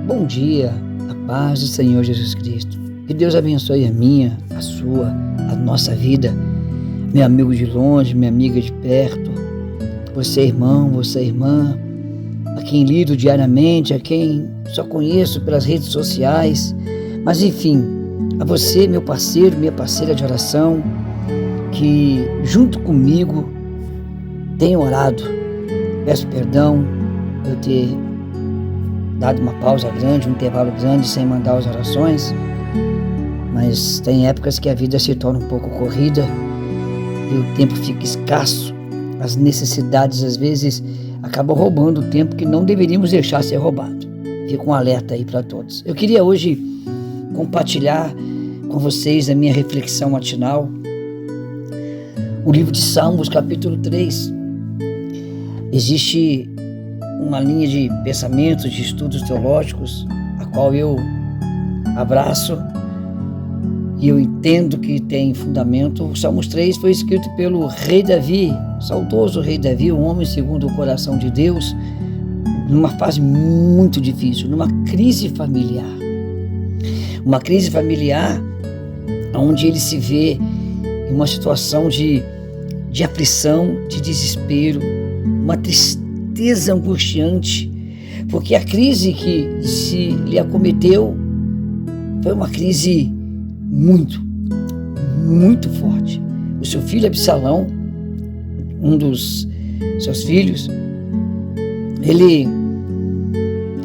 Bom dia, a paz do Senhor Jesus Cristo. Que Deus abençoe a minha, a sua, a nossa vida. Meu amigo de longe, minha amiga de perto, você irmão, você irmã, a quem lido diariamente, a quem só conheço pelas redes sociais, mas enfim, a você, meu parceiro, minha parceira de oração, que junto comigo tem orado. Peço perdão eu ter dado uma pausa grande, um intervalo grande sem mandar as orações, mas tem épocas que a vida se torna um pouco corrida e o tempo fica escasso. As necessidades às vezes acabam roubando o tempo que não deveríamos deixar ser roubado. Fica um alerta aí para todos. Eu queria hoje compartilhar com vocês a minha reflexão matinal, o livro de Salmos, capítulo 3. Existe uma linha de pensamentos, de estudos teológicos, a qual eu abraço e eu entendo que tem fundamento. O Salmos 3 foi escrito pelo rei Davi, saudoso rei Davi, um homem segundo o coração de Deus, numa fase muito difícil, numa crise familiar. Uma crise familiar onde ele se vê em uma situação de aflição, de desespero, uma tristeza angustiante, porque a crise que se lhe acometeu foi uma crise muito, muito forte. O seu filho Absalão, um dos seus filhos, ele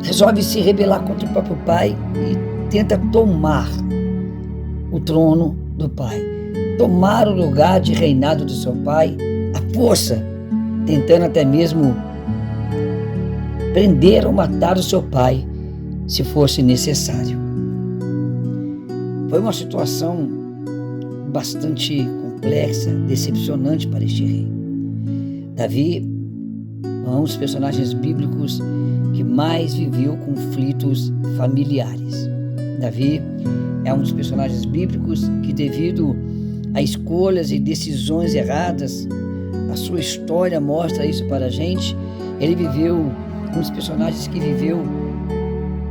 resolve se rebelar contra o próprio pai e tenta tomar o trono do pai, tomar o lugar de reinado do seu pai, à força, tentando até mesmo prender ou matar o seu pai, se fosse necessário. Foi uma situação bastante complexa, decepcionante para este rei. Davi é um dos personagens bíblicos que mais viveu conflitos familiares. Davi é um dos personagens bíblicos que, devido a escolhas e decisões erradas, a sua história mostra isso para a gente. Ele viveu, um dos personagens que viveu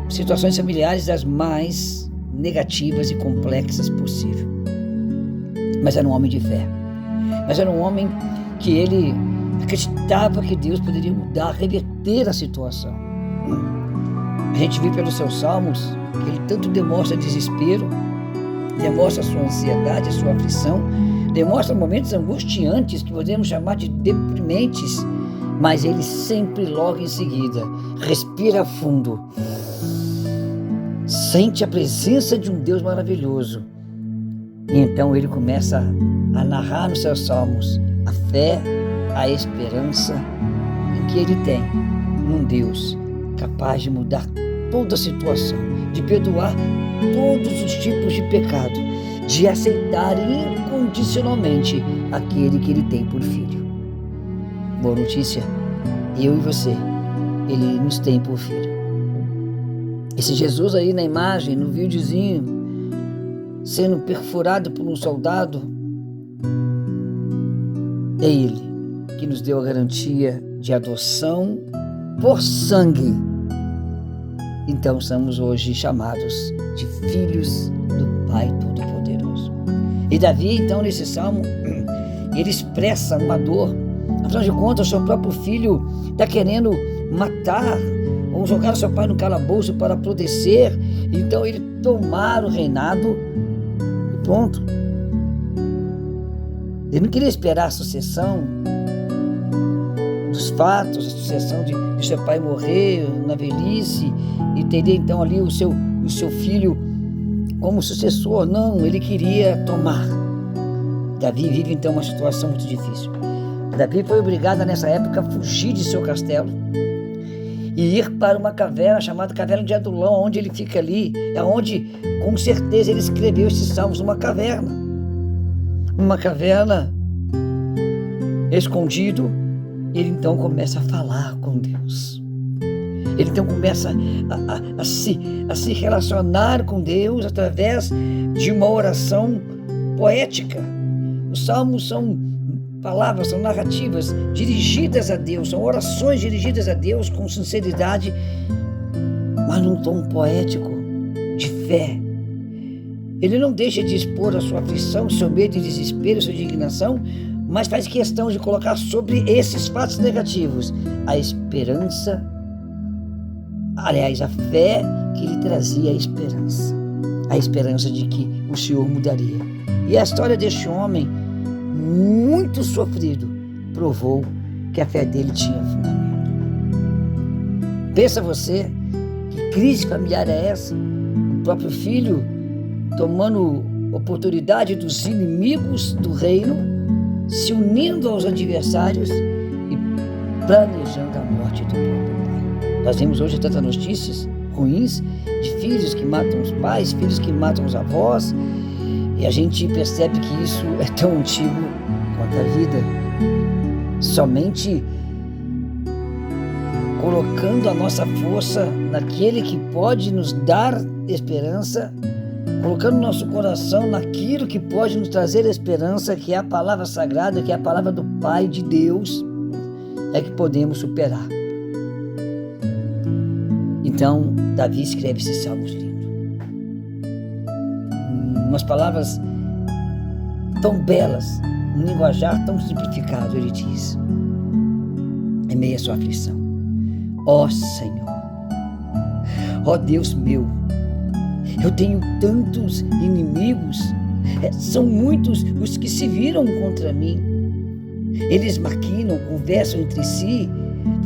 situações familiares das mais negativas e complexas possível. Mas era um homem de fé. Mas era um homem que ele acreditava que Deus poderia mudar, reverter a situação. A gente vê pelos seus salmos que ele tanto demonstra desespero, demonstra a sua ansiedade, a sua aflição, demonstra momentos angustiantes que podemos chamar de deprimentes, mas ele sempre logo em seguida respira fundo, sente a presença de um Deus maravilhoso e então ele começa a narrar nos seus salmos a fé, a esperança em que ele tem um Deus capaz de mudar toda a situação, de perdoar todos os tipos de pecado, de aceitar incondicionalmente aquele que ele tem por filho. Boa notícia, eu e você, ele nos tem por filho. Esse Jesus aí na imagem, no videozinho, sendo perfurado por um soldado, é ele que nos deu a garantia de adoção por sangue. Então somos hoje chamados de filhos do Pai Todo-Poderoso. E Davi, então, nesse salmo, ele expressa uma dor. Afinal de contas, o seu próprio filho está querendo matar ou jogar o seu pai no calabouço para proteger. Então ele tomar o reinado e pronto. Ele não queria esperar a sucessão dos fatos, a sucessão de seu pai morrer na velhice e teria então ali o seu filho como sucessor. Não, ele queria tomar. Davi vive então uma situação muito difícil. Davi foi obrigado nessa época a fugir de seu castelo e ir para uma caverna chamada Caverna de Adulão, onde ele fica ali, é onde com certeza ele escreveu esses salmos, uma caverna escondido. Ele então começa a falar com Deus. Ele então começa a se relacionar com Deus através de uma oração poética. Os salmos são palavras, são narrativas dirigidas a Deus, são orações dirigidas a Deus com sinceridade, mas num tom poético de fé. Ele não deixa de expor a sua aflição, seu medo e desespero, sua indignação, mas faz questão de colocar sobre esses fatos negativos a esperança, aliás, a fé que lhe trazia a esperança de que o Senhor mudaria. E a história deste homem, muito sofrido, provou que a fé dele tinha fundamento. Pensa você, que crise familiar é essa? O próprio filho tomando oportunidade dos inimigos do reino, se unindo aos adversários e planejando a morte do próprio pai. Nós vemos hoje tantas notícias ruins de filhos que matam os pais, filhos que matam os avós, e a gente percebe que isso é tão antigo quanto a vida. Somente colocando a nossa força naquele que pode nos dar esperança, colocando nosso coração naquilo que pode nos trazer esperança, que é a palavra sagrada, que é a palavra do Pai, de Deus, é que podemos superar. Então, Davi escreve esses salmos lindos. Umas palavras tão belas, um linguajar tão simplificado, ele diz, em meio à sua aflição: ó Senhor, ó Deus meu, eu tenho tantos inimigos, são muitos os que se viram contra mim. Eles maquinam, conversam entre si,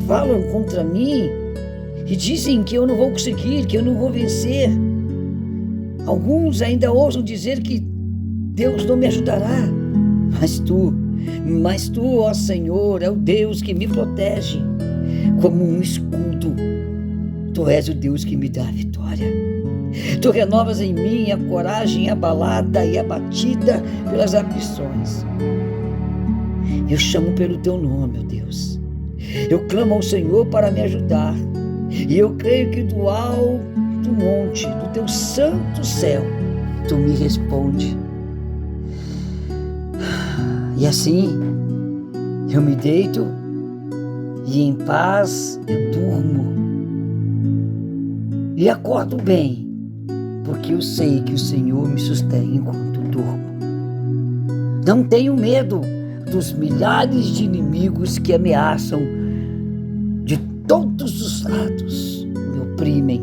falam contra mim e dizem que eu não vou conseguir, que eu não vou vencer. Alguns ainda ousam dizer que Deus não me ajudará. Mas tu, ó Senhor, é o Deus que me protege. Como um escudo, tu és o Deus que me dá a vitória. Tu renovas em mim a coragem abalada e abatida pelas aflições. Eu chamo pelo teu nome, ó Deus. Eu clamo ao Senhor para me ajudar. E eu creio que do alto monte, do teu santo céu, tu me responde. E assim, eu me deito e em paz eu durmo. E acordo bem, porque eu sei que o Senhor me sustém enquanto durmo. Não tenho medo dos milhares de inimigos que ameaçam de todos os lados, me oprimem.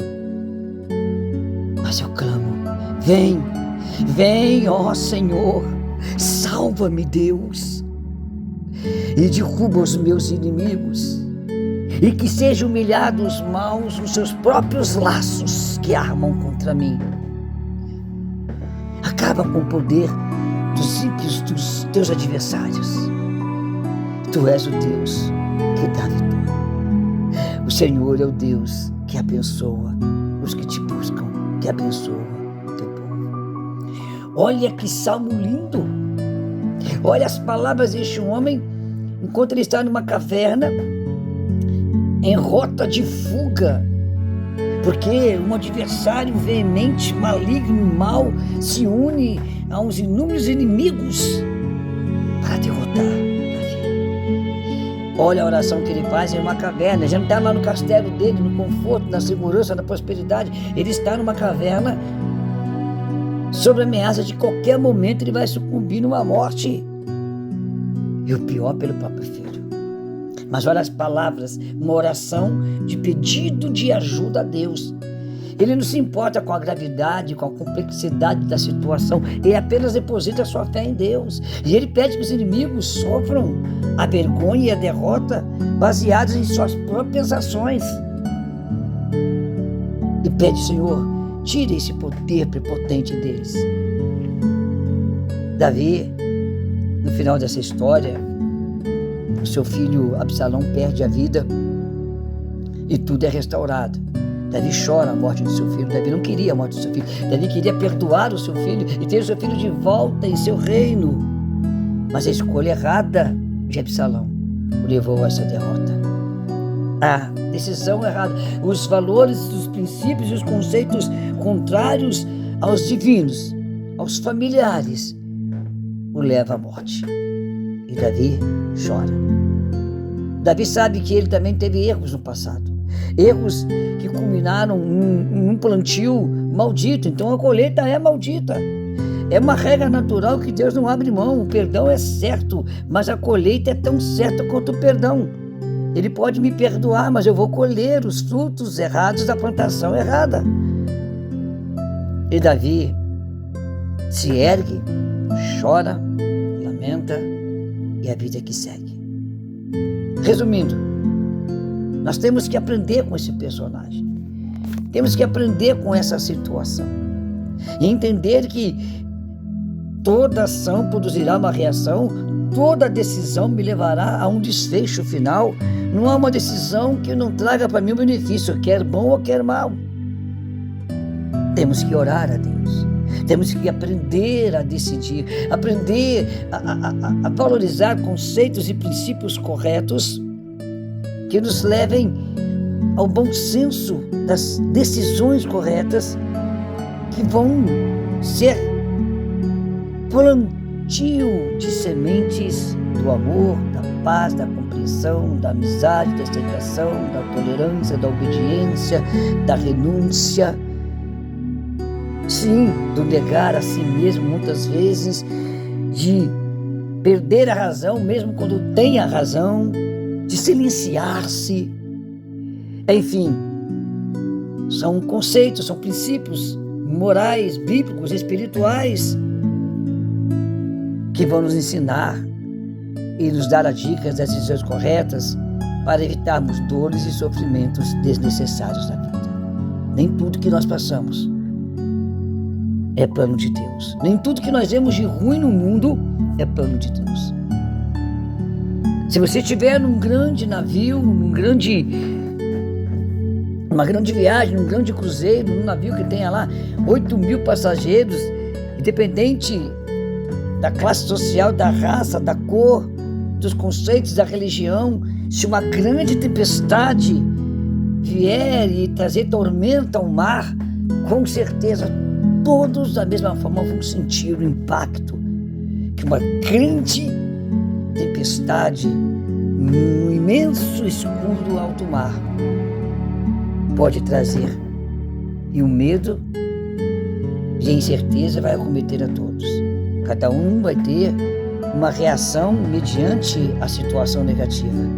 Mas eu clamo: vem, ó Senhor, salva-me, Deus, e derruba os meus inimigos, e que sejam humilhados os maus os seus próprios laços que armam contra mim. Acaba com o poder dos ímpios, dos teus adversários. Tu és o Deus que dá vitória. O Senhor é o Deus que abençoa os que te buscam, que abençoa o teu povo. Olha que salmo lindo! Olha as palavras deste homem enquanto ele está numa caverna, em rota de fuga, porque um adversário veemente, maligno e mau se une a uns inúmeros inimigos para derrotar Davi. Olha a oração que ele faz em uma caverna. Ele já não está lá no castelo dele, no conforto, na segurança, na prosperidade. Ele está numa caverna sob a ameaça de qualquer momento ele vai sucumbir numa morte. E o pior, pelo próprio filho. Mas olha as palavras, uma oração de pedido de ajuda a Deus. Ele não se importa com a gravidade, com a complexidade da situação. Ele apenas deposita a sua fé em Deus. E ele pede que os inimigos sofram a vergonha e a derrota baseados em suas próprias ações. E pede: Senhor, tire esse poder prepotente deles. Davi, no final dessa história, o seu filho Absalão perde a vida e tudo é restaurado. Davi chora a morte do seu filho. Davi não queria a morte do seu filho. Davi queria perdoar o seu filho e ter o seu filho de volta em seu reino. Mas a escolha errada de Absalão o levou a essa derrota. A decisão errada, os valores, os princípios e os conceitos contrários aos divinos, aos familiares, o leva à morte. E Davi chora. Davi sabe que ele também teve erros no passado. erros que culminaram em um plantio maldito. Então a colheita é maldita. É uma regra natural que Deus não abre mão. O perdão é certo, mas a colheita é tão certa quanto o perdão. Ele pode me perdoar, mas eu vou colher os frutos errados da plantação errada. E Davi se ergue, chora, lamenta e a vida que segue. Resumindo, nós temos que aprender com esse personagem. Temos que aprender com essa situação. E entender que toda ação produzirá uma reação, toda decisão me levará a um desfecho final. Não há uma decisão que não traga para mim um benefício, quer bom ou quer mal. Temos que orar a Deus. Temos que aprender a decidir, aprender a valorizar conceitos e princípios corretos que nos levem ao bom senso das decisões corretas que vão ser plantio de sementes do amor, da paz, da compreensão, da amizade, da aceitação, da tolerância, da obediência, da renúncia. Sim, do negar a si mesmo muitas vezes, de perder a razão mesmo quando tem a razão, de silenciar-se. Enfim, são conceitos, são princípios morais, bíblicos, espirituais que vão nos ensinar e nos dar as dicas das decisões corretas para evitarmos dores e sofrimentos desnecessários na vida. Nem tudo que nós passamos é plano de Deus. Nem tudo que nós vemos de ruim no mundo é plano de Deus. Se você estiver num grande navio, uma grande viagem, num grande cruzeiro, num navio que tenha lá 8.000 passageiros, independente da classe social, da raça, da cor, dos conceitos, da religião, se uma grande tempestade vier e trazer tormenta ao mar, com certeza todos da mesma forma vão sentir o impacto que uma grande tempestade no imenso escuro alto mar pode trazer. E o medo e a incerteza vai acometer a todos. Cada um vai ter uma reação mediante a situação negativa,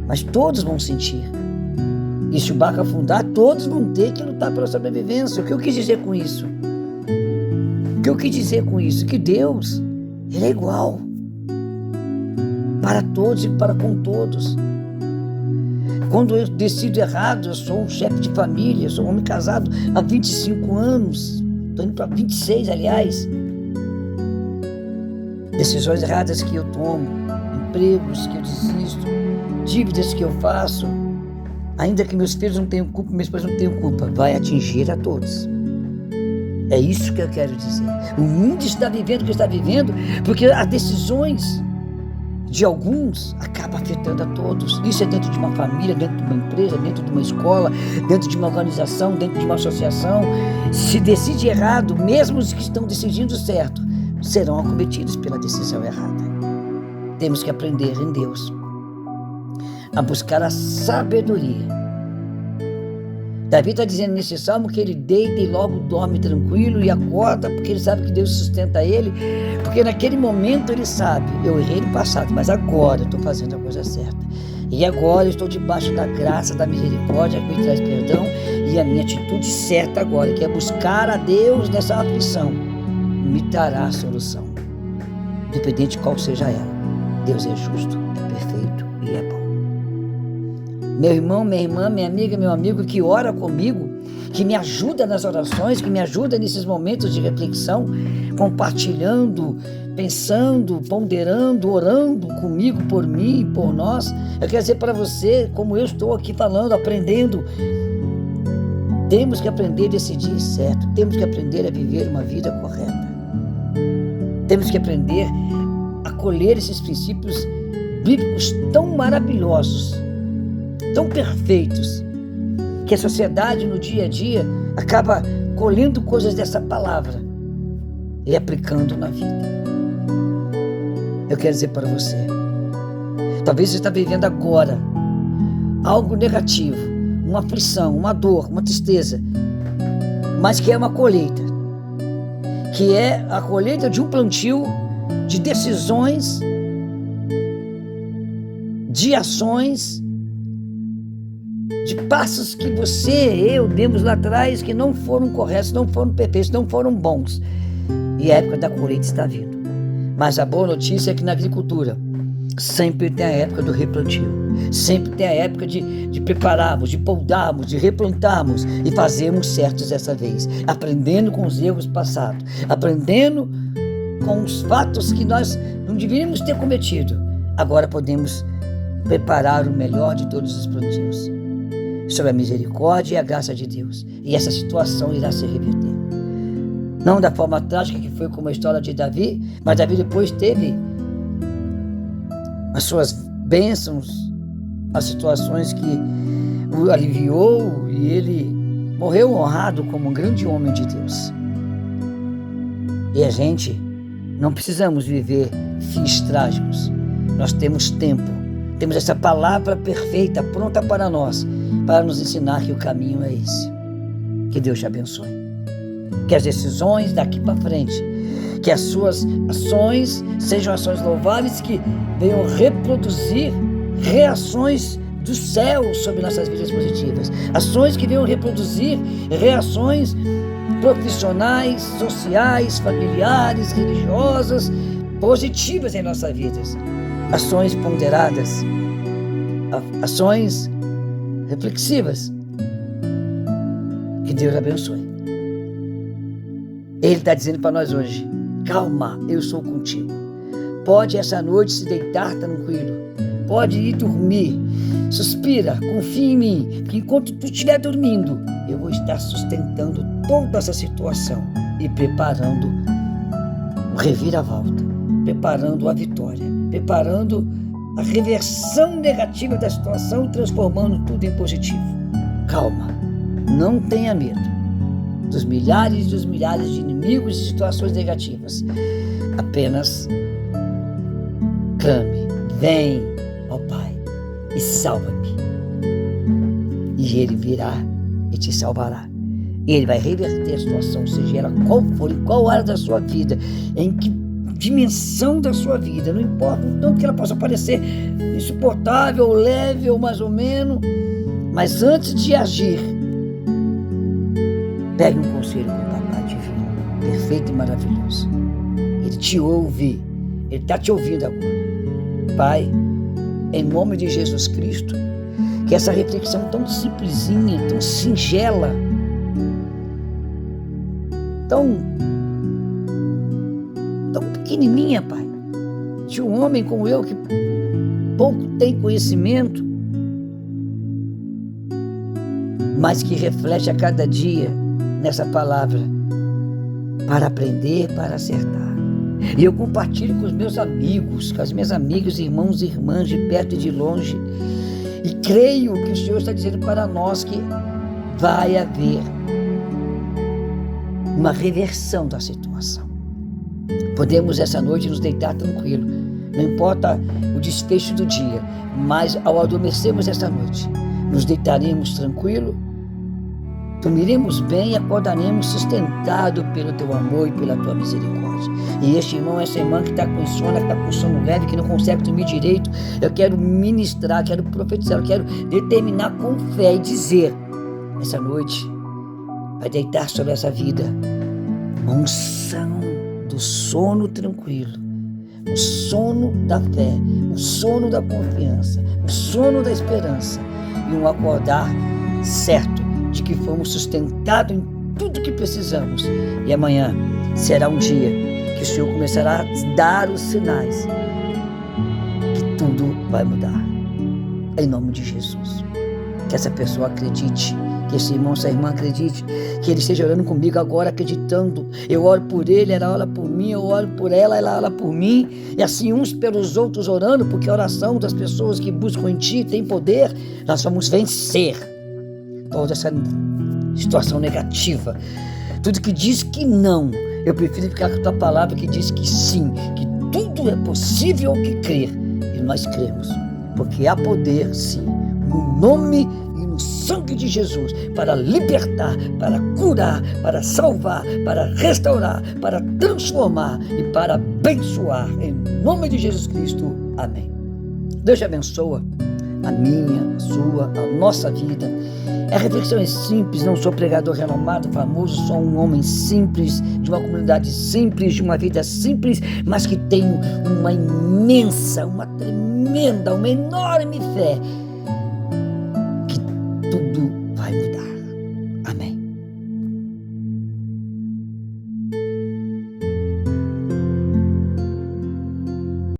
mas todos vão sentir. E se o barco afundar, todos vão ter que lutar pela sobrevivência. O que eu quis dizer com isso? O que eu quis dizer com isso? Que Deus, Ele é igual para todos e para com todos. Quando eu decido errado, eu sou um chefe de família, eu sou um homem casado há 25 anos, estou indo para 26, aliás. Decisões erradas que eu tomo, empregos que eu desisto, dívidas que eu faço, ainda que meus filhos não tenham culpa, minha esposa não tenham culpa, vai atingir a todos. É isso que eu quero dizer. O mundo está vivendo o que está vivendo porque as decisões de alguns acabam afetando a todos. Isso é dentro de uma família, dentro de uma empresa, dentro de uma escola, dentro de uma organização, dentro de uma associação. Se decide errado, mesmo os que estão decidindo certo, serão acometidos pela decisão errada. Temos que aprender em Deus a buscar a sabedoria. Davi está dizendo nesse salmo que ele deita e logo dorme tranquilo e acorda porque ele sabe que Deus sustenta ele, porque naquele momento ele sabe, eu errei no passado, mas agora eu estou fazendo a coisa certa. E agora eu estou debaixo da graça, da misericórdia que me traz perdão, e a minha atitude certa agora, que é buscar a Deus nessa aflição, me dará a solução, independente de qual seja ela. Deus é justo, é perfeito e é bom. Meu irmão, minha irmã, minha amiga, meu amigo que ora comigo, que me ajuda nas orações, que me ajuda nesses momentos de reflexão, compartilhando, pensando, ponderando, orando comigo, por mim e por nós. Eu quero dizer para você, como eu estou aqui falando, aprendendo, temos que aprender a decidir certo, temos que aprender a viver uma vida correta. Temos que aprender a colher esses princípios bíblicos tão maravilhosos, tão perfeitos, que a sociedade no dia a dia acaba colhendo coisas dessa palavra e aplicando na vida. Eu quero dizer para você, talvez você está vivendo agora algo negativo, uma aflição, uma dor, uma tristeza, mas que é uma colheita, que é a colheita de um plantio, de decisões, de ações, de passos que você e eu demos lá atrás que não foram corretos, não foram perfeitos, não foram bons. E a época da colheita está vindo. Mas a boa notícia é que na agricultura sempre tem a época do replantio. Sempre tem a época de prepararmos, de podarmos, de replantarmos e fazermos certos dessa vez. Aprendendo com os erros passados. Aprendendo com os fatos que nós não deveríamos ter cometido. Agora podemos preparar o melhor de todos os plantios. Sob a misericórdia e a graça de Deus. E essa situação irá se reverter. Não da forma trágica que foi como a história de Davi, mas Davi depois teve as suas bênçãos, as situações que o aliviou e ele morreu honrado como um grande homem de Deus. E a gente não precisamos viver fins trágicos. Nós temos tempo, temos essa palavra perfeita, pronta para nós, para nos ensinar que o caminho é esse. Que Deus te abençoe. Que as decisões daqui para frente, que as suas ações sejam ações louváveis, que venham reproduzir reações do céu sobre nossas vidas positivas. Ações que venham reproduzir reações profissionais, sociais, familiares, religiosas, positivas em nossas vidas. Ações ponderadas, ações reflexivas. Que Deus abençoe. Ele está dizendo para nós hoje: calma, eu sou contigo. Pode essa noite se deitar tranquilo. Pode ir dormir. Suspira, confia em mim, que enquanto tu estiver dormindo, eu vou estar sustentando toda essa situação e preparando o reviravolta, preparando a vitória, preparando a reversão negativa da situação e transformando tudo em positivo. Calma, não tenha medo dos milhares e dos milhares de inimigos e situações negativas. Apenas clame: vem, ó Pai, e salva-me. E Ele virá e te salvará. E Ele vai reverter a situação, seja ela qual for, em qual área da sua vida, em que dimensão da sua vida, não importa o tanto que ela possa parecer insuportável, ou leve, ou mais ou menos, mas antes de agir, pegue um conselho com o Papai Divino, perfeito e maravilhoso. Ele te ouve, Ele está te ouvindo agora. Pai, em nome de Jesus Cristo, que essa reflexão tão simplesinha, tão singela, tão pequenininha, Pai, de um homem como eu que pouco tem conhecimento, mas que reflete a cada dia nessa palavra para aprender, para acertar. E eu compartilho com os meus amigos, com as minhas amigas, irmãos e irmãs de perto e de longe, e creio que o Senhor está dizendo para nós que vai haver uma reversão da situação. Podemos essa noite nos deitar tranquilo, não importa o desfecho do dia, mas ao adormecermos essa noite, nos deitaremos tranquilo, dormiremos bem e acordaremos sustentado pelo teu amor e pela tua misericórdia. E este irmão, essa irmã que está com insônia, que está com sono leve, que não consegue dormir direito, eu quero ministrar, quero profetizar, eu quero determinar com fé e dizer: essa noite vai deitar sobre essa vida uma unção do sono tranquilo, o sono da fé, o sono da confiança, o sono da esperança e um acordar certo de que fomos sustentados em tudo que precisamos. E amanhã será um dia que o Senhor começará a dar os sinais que tudo vai mudar. Em nome de Jesus. Que essa pessoa acredite, que esse irmão, essa irmã acredite, que ele esteja orando comigo agora, acreditando. Eu oro por ele, ela ora por mim, eu oro por ela, ela ora por mim, e assim uns pelos outros orando, porque a oração das pessoas que buscam em Ti tem poder. Nós vamos vencer toda essa situação negativa, tudo que diz que não. Eu prefiro ficar com a Tua palavra que diz que sim, que tudo é possível que crer, e nós cremos, porque há poder sim, no nome e no sangue de de Jesus para libertar, para curar, para salvar, para restaurar, para transformar e para abençoar. Em nome de Jesus Cristo. Amém. Deus te abençoa, a minha, a sua, a nossa vida. A reflexão é simples, não sou pregador renomado, famoso, sou um homem simples, de uma comunidade simples, de uma vida simples, mas que tenho uma imensa, uma tremenda, uma enorme fé que tudo